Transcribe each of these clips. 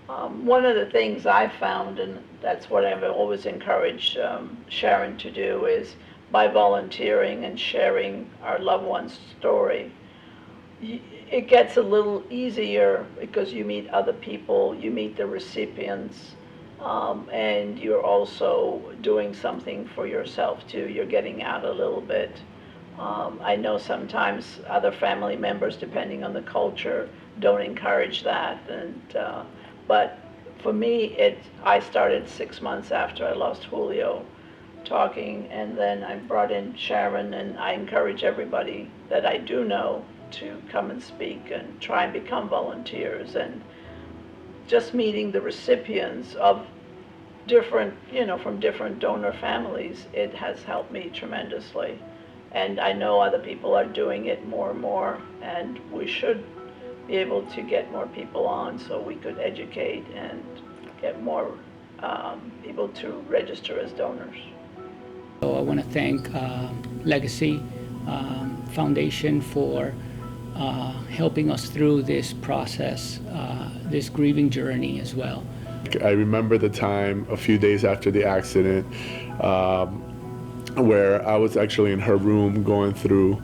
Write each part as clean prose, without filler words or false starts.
One of the things I found, and that's what I've always encouraged Sharon to do, is by volunteering and sharing our loved one's story, it gets a little easier because you meet other people, you meet the recipients, and you're also doing something for yourself too. You're getting out a little bit. I know sometimes other family members, depending on the culture, don't encourage that, but for me, I started 6 months after I lost Julio talking, and then I brought in Sharon, and I encourage everybody that I do know to come and speak and try and become volunteers. And just meeting the recipients of different, from different donor families, it has helped me tremendously. And I know other people are doing it more and more, and we should be able to get more people on so we could educate and get more people to register as donors. So I want to thank Legacy Foundation for helping us through this process, this grieving journey as well. I remember the time a few days after the accident where I was actually in her room going through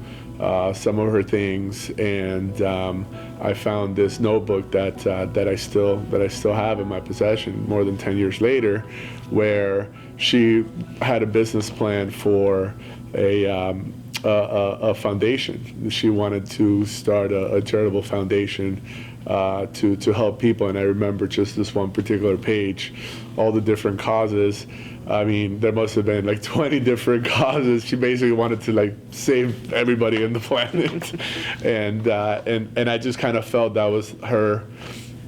some of her things, and I found this notebook that I still have in my possession more than 10 years later, where she had a business plan for a foundation. She wanted to start a charitable foundation to help people, and I remember just this one particular page, all the different causes. I mean, there must have been like 20 different causes. She basically wanted to like save everybody in the planet, and I just kind of felt that was her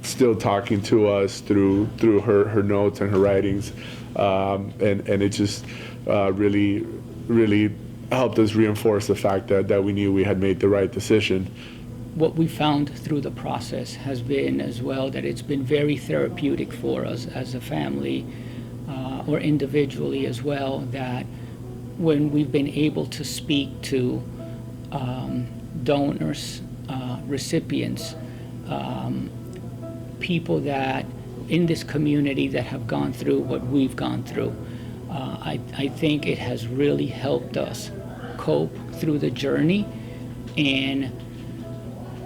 still talking to us through her notes and her writings, and it just really helped us reinforce the fact that we knew we had made the right decision. What we found through the process has been as well that it's been very therapeutic for us as a family or individually as well, that when we've been able to speak to donors, recipients, people that in this community that have gone through what we've gone through, I think it has really helped us cope through the journey and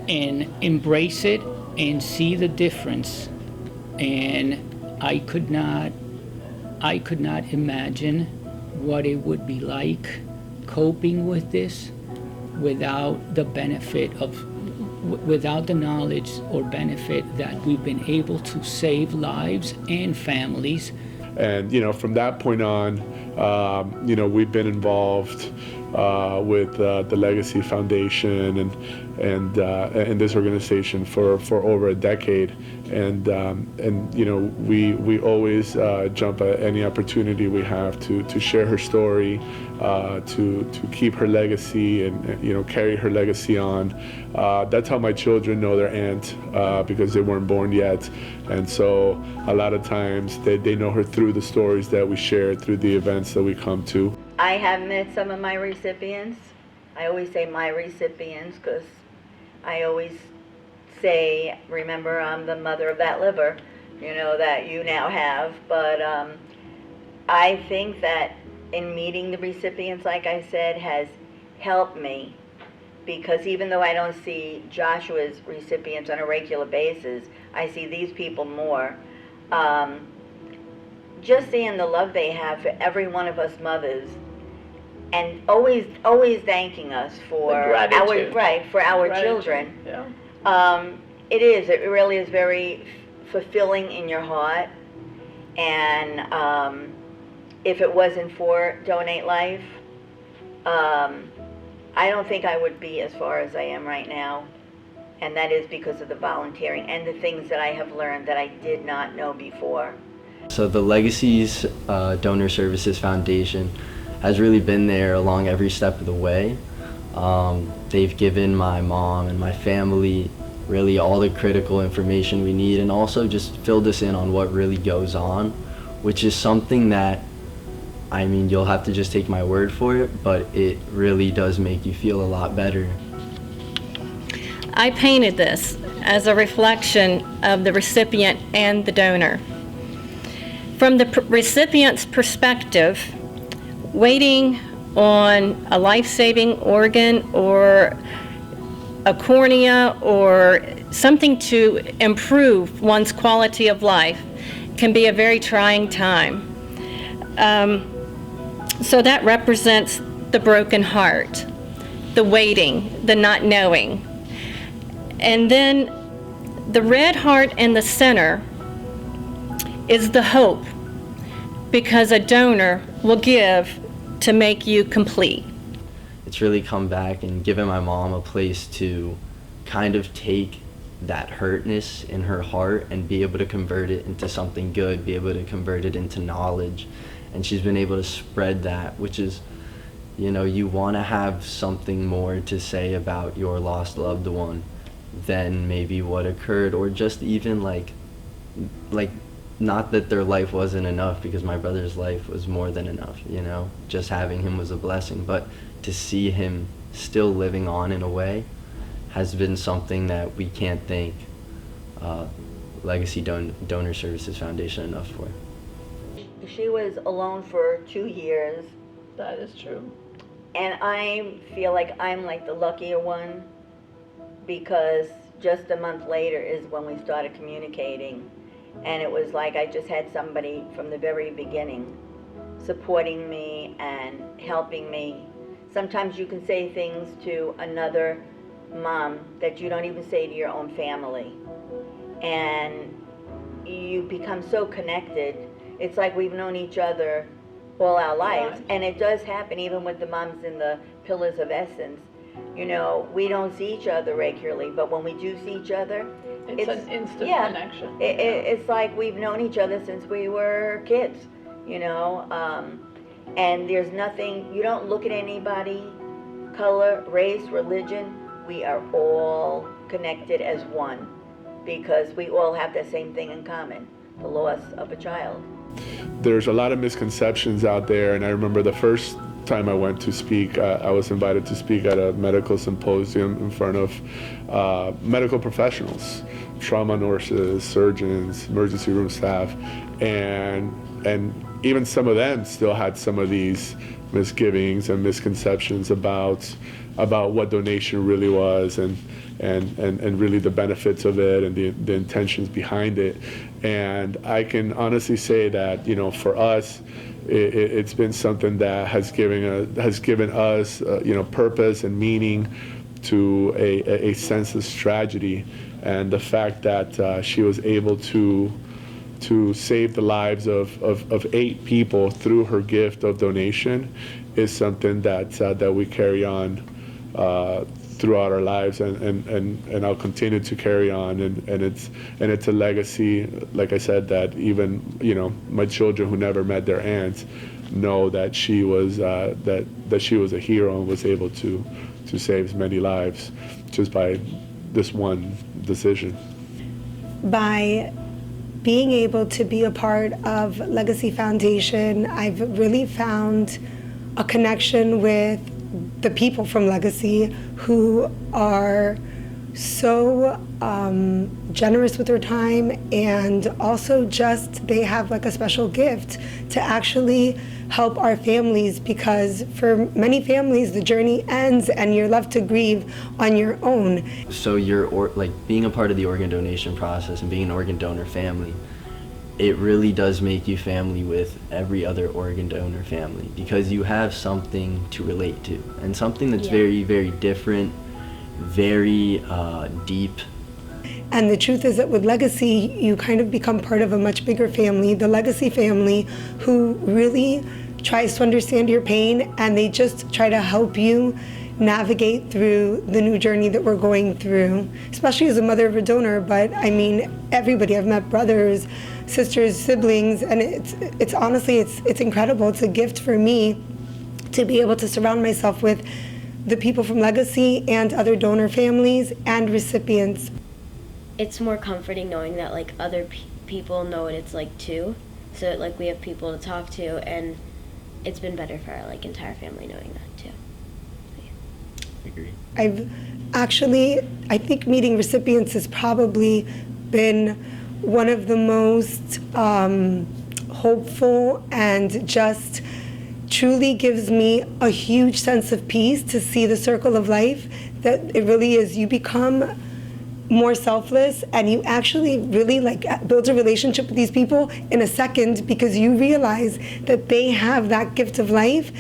embrace it and see the difference. And I could not imagine what it would be like coping with this without the knowledge or benefit that we've been able to save lives and families. And from that point on, we've been involved with the Legacy Foundation and this organization for over a decade, and we always jump at any opportunity we have to share her story, to keep her legacy and carry her legacy on. That's how my children know their aunt, because they weren't born yet, and so a lot of times they know her through the stories that we share, through the events that we come to. I have met some of my recipients. I always say my recipients because I always say, remember, I'm the mother of that liver, that you now have. But I think that in meeting the recipients, like I said, has helped me, because even though I don't see Joshua's recipients on a regular basis, I see these people more. Just seeing the love they have for every one of us mothers, and always thanking us for our children. Yeah. It really is very fulfilling in your heart. And if it wasn't for Donate Life, I don't think I would be as far as I am right now. And that is because of the volunteering and the things that I have learned that I did not know before. So the Legacy's Donor Services Foundation has really been there along every step of the way. They've given my mom and my family really all the critical information we need, and also just filled us in on what really goes on, which is something that, I mean, you'll have to just take my word for it, but it really does make you feel a lot better. I painted this as a reflection of the recipient and the donor. From the recipient's perspective, waiting on a life-saving organ or a cornea or something to improve one's quality of life can be a very trying time. So that represents the broken heart, the waiting, the not knowing. And then the red heart in the center is the hope, because a donor will give to make you complete. It's really come back and given my mom a place to kind of take that hurtness in her heart and be able to convert it into something good, be able to convert it into knowledge. And she's been able to spread that, which is, you know, you want to have something more to say about your lost loved one than maybe what occurred, or just even like not that their life wasn't enough, because my brother's life was more than enough, you know, just having him was a blessing, but to see him still living on in a way has been something that we can't thank Legacy Donor Services Foundation enough for. She was alone for 2 years, That is true. and I feel like I'm like the luckier one, because just a month later is when we started communicating, and it was like I just had somebody from the very beginning supporting me and helping me. Sometimes you can say things to another mom that you don't even say to your own family, and you become so connected. It's like we've known each other all our lives, and it does happen even with the moms in the Pillars of Essence. You know, we don't see each other regularly, but when we do see each other, It's an instant yeah, connection. It's like we've known each other since we were kids, you know, and there's nothing, you don't look at anybody, color, race, religion, we are all connected as one, because we all have the same thing in common, the loss of a child. There's a lot of misconceptions out there, and I remember the first time I went to speak, I was invited to speak at a medical symposium in front of medical professionals, trauma nurses, surgeons, emergency room staff, and even some of them still had some of these misgivings and misconceptions about what donation really was, and really the benefits of it and the intentions behind it. And I can honestly say that, you know, for us, it's been something that has given us you know, purpose and meaning to a senseless tragedy. And the fact that she was able to save the lives of 8 people through her gift of donation is something that we carry on throughout our lives, and I'll continue to carry on, and it's a legacy, like I said, that even, you know, my children who never met their aunt know that she was that she was a hero and was able to save many lives just by this one decision. By being able to be a part of Legacy Foundation, I've really found a connection with the people from Legacy who are so generous with their time, and also just they have like a special gift to actually help our families, because for many families the journey ends and you're left to grieve on your own. So you're like being a part of the organ donation process and being an organ donor family, it really does make you family with every other organ donor family, because you have something to relate to, and something that's very, very different, very deep. And the truth is that with Legacy, you kind of become part of a much bigger family, the Legacy family, who really tries to understand your pain, and they just try to help you navigate through the new journey that we're going through, especially as a mother of a donor. But I mean, everybody, I've met brothers, sisters, siblings, and it's honestly, it's incredible. It's a gift for me to be able to surround myself with the people from Legacy and other donor families and recipients. It's more comforting knowing that like other people know what it's like too, so that, like, we have people to talk to, and it's been better for our like entire family knowing that too. I agree. actually, I think meeting recipients has probably been one of the most hopeful and just truly gives me a huge sense of peace to see the circle of life, that it really is, you become more selfless and you actually really like build a relationship with these people in a second, because you realize that they have that gift of life.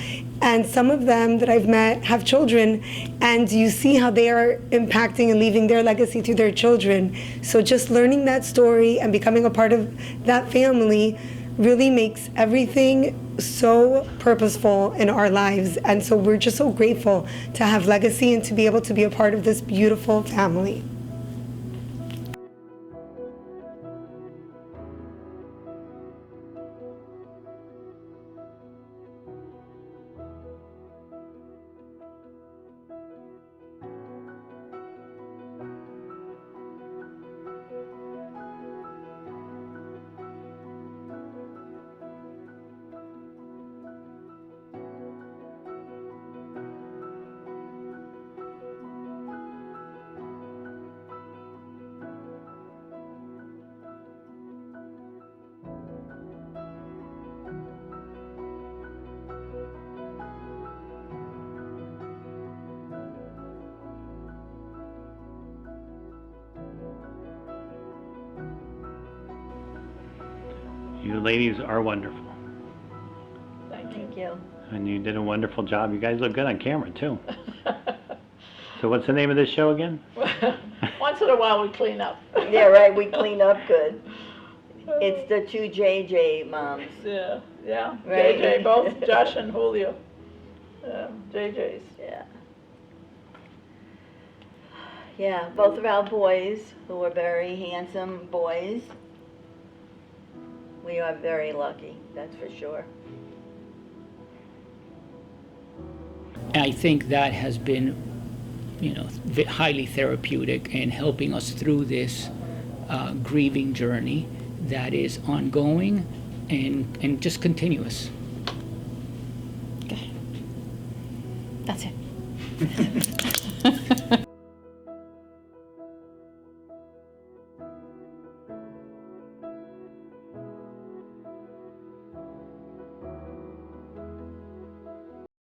And some of them that I've met have children, and you see how they are impacting and leaving their legacy through their children. So just learning that story and becoming a part of that family really makes everything so purposeful in our lives. And so we're just so grateful to have legacy and to be able to be a part of this beautiful family. You ladies are wonderful, Thank you. Thank you. and you did a wonderful job. You guys look good on camera, too. So what's the name of this show again? Once in a while we clean up. Yeah, right, we clean up good. It's the two JJ moms. Yeah, yeah. Right. JJ, both Josh and Julio. JJ's. Yeah. Yeah, both of our boys, who are very handsome boys. We are very lucky, that's for sure. I think that has been, highly therapeutic in helping us through this grieving journey that is ongoing and just continuous. Okay. That's it.